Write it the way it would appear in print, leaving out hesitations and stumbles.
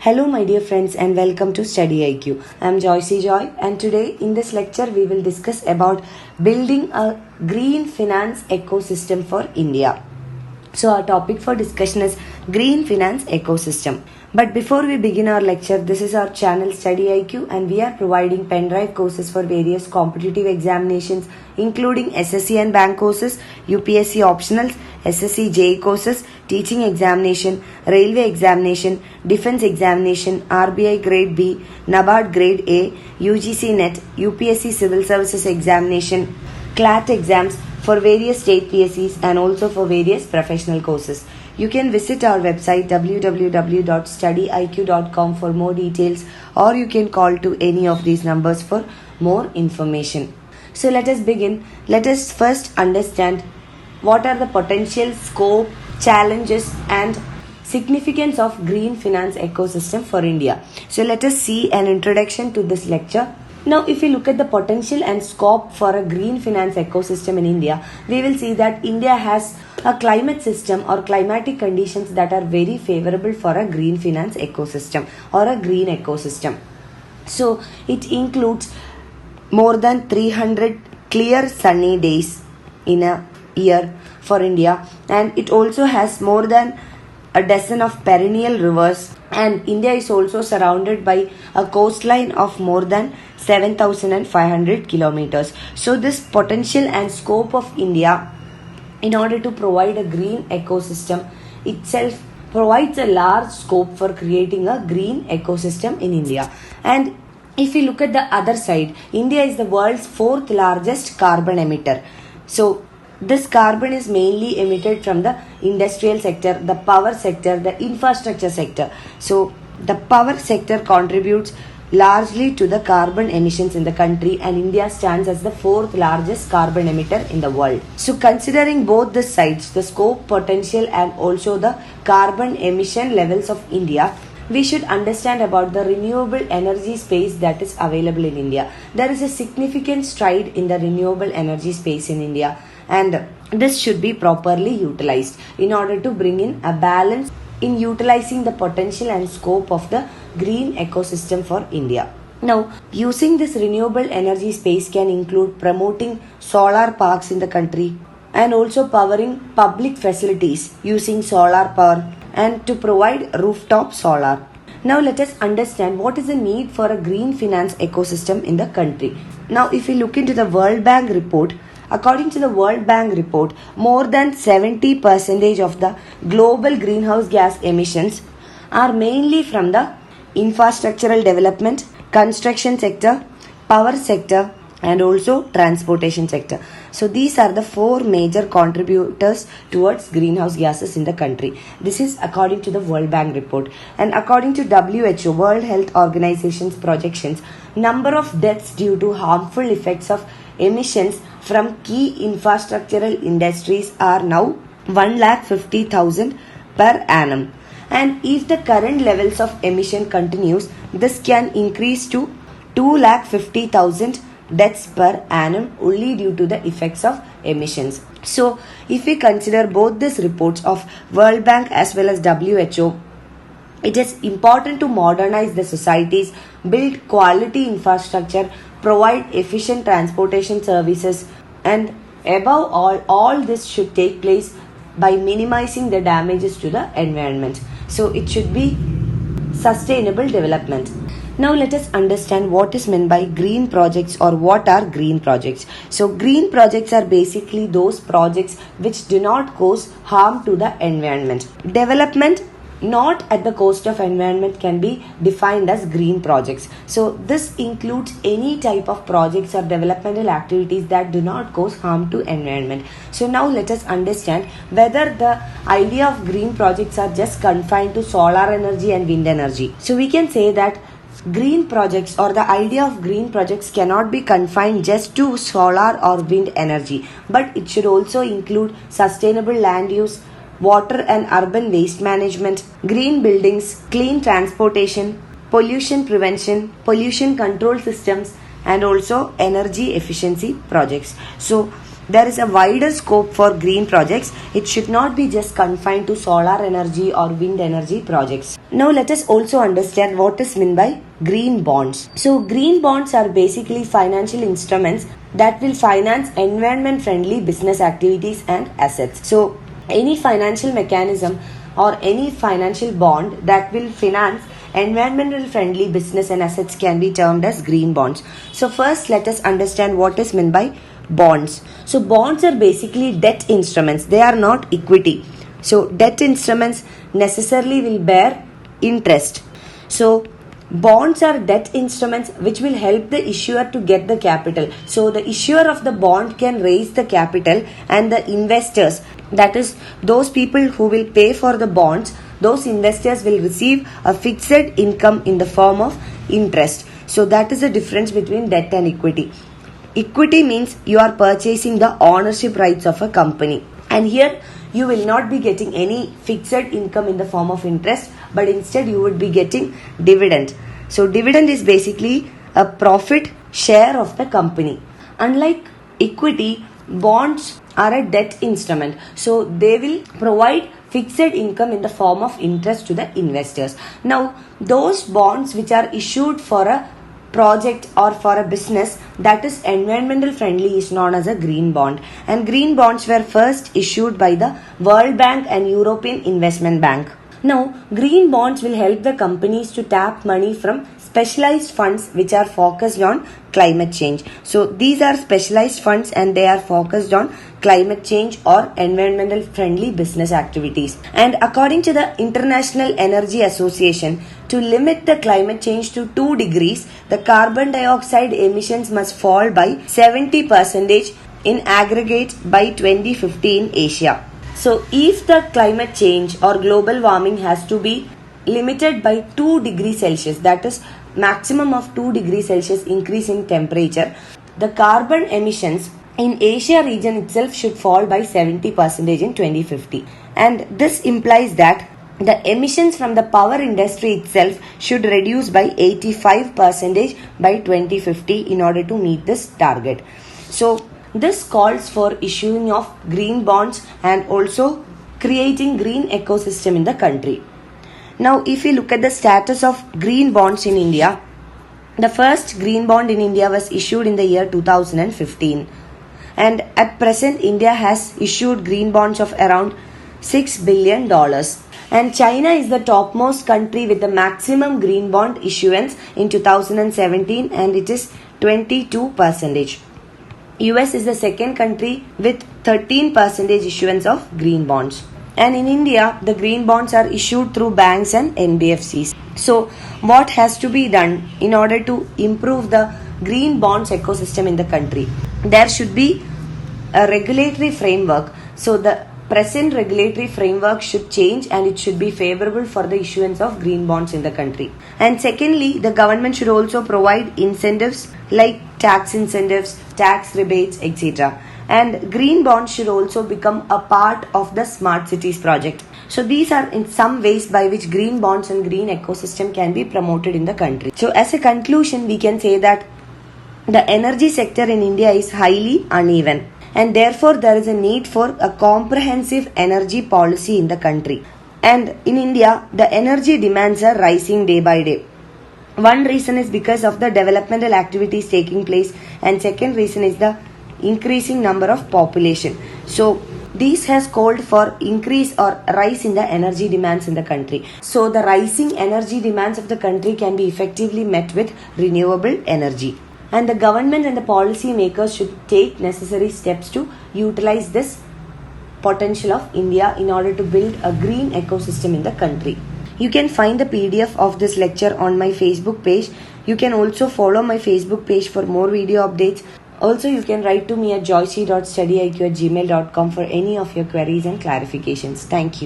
Hello my dear friends and welcome to StudyIQ. I am Joycey Joy and today in this lecture we will discuss about building a green finance ecosystem for India. So our topic for discussion is green finance ecosystem. But before we begin our lecture, this is our channel StudyIQ and we are providing pen drive courses for various competitive examinations including SSC and bank courses, UPSC optionals, SSC JE courses, teaching examination, railway examination, defense examination, RBI grade B, NABARD grade A, UGC NET, UPSC Civil Services Examination, CLAT exams for various state PSCs and also for various professional courses. You can visit our website www.studyiq.com for more details or you can call to any of these numbers for more information. So let us begin. Let us first understand what are the potential scope, challenges and significance of green finance ecosystem for India. So let us see an introduction to this lecture. Now, if we look at the potential and scope for a green finance ecosystem in India, we will see that India has a climate system or climatic conditions that are very favorable for a green finance ecosystem or a green ecosystem. So, it includes more than 300 clear sunny days in a year for India, and it also has more than a dozen of perennial rivers, and India is also surrounded by a coastline of more than 7,500 kilometers. So this potential and scope of India in order to provide a green ecosystem itself provides a large scope for creating a green ecosystem in India. And if we look at the other side, India is the world's fourth largest carbon emitter. So this carbon is mainly emitted from the industrial sector, the power sector, the infrastructure sector. So the power sector contributes largely to the carbon emissions in the country, and India stands as the fourth largest carbon emitter in the world. So considering both the sides, the scope, potential and also the carbon emission levels of India, we should understand about the renewable energy space that is available in India. There is a significant stride in the renewable energy space in India, and this should be properly utilized in order to bring in a balance in utilizing the potential and scope of the green ecosystem for India. Now, using this renewable energy space can include promoting solar parks in the country and also powering public facilities using solar power and to provide rooftop solar. Now let us understand what is the need for a green finance ecosystem in the country. Now if we look into the World Bank report, according to the World Bank report, more than 70% of the global greenhouse gas emissions are mainly from the infrastructural development, construction sector, power sector and also transportation sector. So these are the four major contributors towards greenhouse gases in the country. This is according to the World Bank report. And according to WHO, World Health Organization's projections, number of deaths due to harmful effects of emissions from key infrastructural industries are now 150,000 per annum. And if the current levels of emission continues, this can increase to 250,000 deaths per annum only due to the effects of emissions. So if we consider both these reports of World Bank as well as WHO, it is important to modernize the societies, build quality infrastructure, provide efficient transportation services, and above all this should take place by minimizing the damages to the environment. So it should be sustainable development. Now let us understand what is meant by green projects or what are green projects. So green projects are basically those projects which do not cause harm to the environment. Development not at the cost of environment can be defined as green projects. So this includes any type of projects or developmental activities that do not cause harm to environment. So now let us understand whether the idea of green projects are just confined to solar energy and wind energy. So we can say that green projects or the idea of green projects cannot be confined just to solar or wind energy, but it should also include sustainable land use, water and urban waste management, green buildings, clean transportation, pollution prevention, pollution control systems and also energy efficiency projects. So there is a wider scope for green projects. It should not be just confined to solar energy or wind energy projects. Now let us also understand what is meant by green bonds. So green bonds are basically financial instruments that will finance environment friendly business activities and assets. So any financial mechanism or any financial bond that will finance environmental friendly business and assets can be termed as green bonds. So first let us understand what is meant by bonds. So bonds are basically debt instruments. They are not equity. So debt instruments necessarily will bear interest. So bonds are debt instruments which will help the issuer to get the capital. So the issuer of the bond can raise the capital, and the investors, that is those people who will pay for the bonds, those investors will receive a fixed income in the form of interest. So that is the difference between debt and equity. Equity means you are purchasing the ownership rights of a company, and here you will not be getting any fixed income in the form of interest, but instead you would be getting dividend. So dividend is basically a profit share of the company. Unlike equity, bonds are a debt instrument, so they will provide fixed income in the form of interest to the investors. Now those bonds which are issued for a project or for a business that is environmental friendly is known as a green bond, and green bonds were first issued by the World Bank and European Investment Bank. Now green bonds will help the companies to tap money from specialized funds which are focused on climate change. So these are specialized funds and they are focused on climate change or environmental friendly business activities. And according to the International Energy Association, to limit the climate change to 2 degrees, the carbon dioxide emissions must fall by 70% in aggregate by 2050 in Asia. So if the climate change or global warming has to be limited by 2 degrees Celsius, that is maximum of 2 degrees Celsius increase in temperature, the carbon emissions in Asia region itself should fall by 70% in 2050. And this implies that the emissions from the power industry itself should reduce by 85% by 2050 in order to meet this target. So this calls for issuing of green bonds and also creating green ecosystem in the country. Now if we look at the status of green bonds in India, the first green bond in India was issued in the year 2015, and at present India has issued green bonds of around $6 billion, and China is the topmost country with the maximum green bond issuance in 2017, and it is 22%. US is the second country with 13% issuance of green bonds. And in India, the green bonds are issued through banks and NBFCs. So what has to be done in order to improve the green bonds ecosystem in the country? There should be a regulatory framework. So the present regulatory framework should change and it should be favorable for the issuance of green bonds in the country. And secondly, the government should also provide incentives like tax incentives, tax rebates, etc. And green bonds should also become a part of the smart cities project. So these are in some ways by which green bonds and green ecosystem can be promoted in the country. So as a conclusion, we can say that the energy sector in India is highly uneven, and therefore there is a need for a comprehensive energy policy in the country. And in India, the energy demands are rising day by day. One reason is because of the developmental activities taking place, and second reason is the increasing number of population. So this has called for increase or rise in the energy demands in the country. So the rising energy demands of the country can be effectively met with renewable energy. And the government and the policy makers should take necessary steps to utilize this potential of India in order to build a green ecosystem in the country. You can find the PDF of this lecture on my Facebook page. You can also follow my Facebook page for more video updates. Also, you can write to me at joyce.studyiq@gmail.com for any of your queries and clarifications. Thank you.